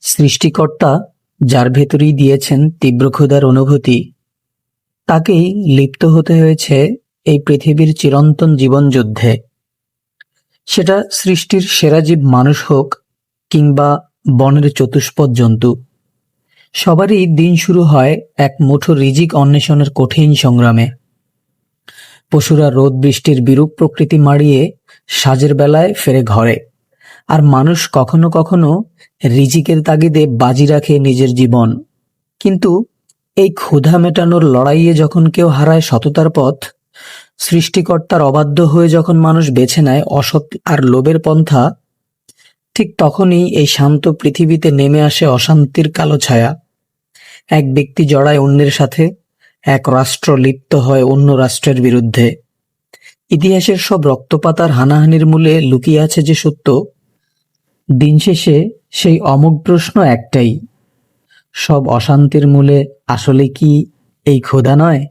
সৃষ্টিকর্তা যার ভেতরেই দিয়েছেন তীব্র ক্ষুধার অনুভূতি, তাকেই লিপ্ত হতে হয়েছে এই পৃথিবীর চিরন্তন জীবনযুদ্ধে। সেটা সৃষ্টির সেরা জীব মানুষ হোক কিংবা বনের চতুষ্পদ জন্তু, সবারই দিন শুরু হয় এক মুঠো রিজিক অন্বেষণের কঠিন সংগ্রামে। পশুরা রোদ বৃষ্টির বিরূপ প্রকৃতি মাড়িয়ে সাজের বেলায় ফেরে ঘরে, আর মানুষ কখনো কখনো রিজিকের তাগিদে বাজি রাখে নিজের জীবন। কিন্তু এই ক্ষুধা মেটানোর লড়াইয়ে যখন কেউ হারায় সততার পথ, সৃষ্টিকর্তার অবাধ্য হয়ে যখন মানুষ বেছে নেয় অসৎ আর লোভের পন্থা, ঠিক তখনই এই শান্ত পৃথিবীতে নেমে আসে অশান্তির কালো ছায়া। এক ব্যক্তি জড়ায় অন্যের সাথে, এক রাষ্ট্র লিপ্ত হয় অন্য রাষ্ট্রের বিরুদ্ধে। ইতিহাসের সব রক্তপাত আর হানাহানির মূলে লুকিয়ে আছে যে সত্য, দিন শেষে সেই অমোঘ প্রশ্ন একটাই: সব অশান্তির মূলে আসলে কি এই ক্ষুধা নয়?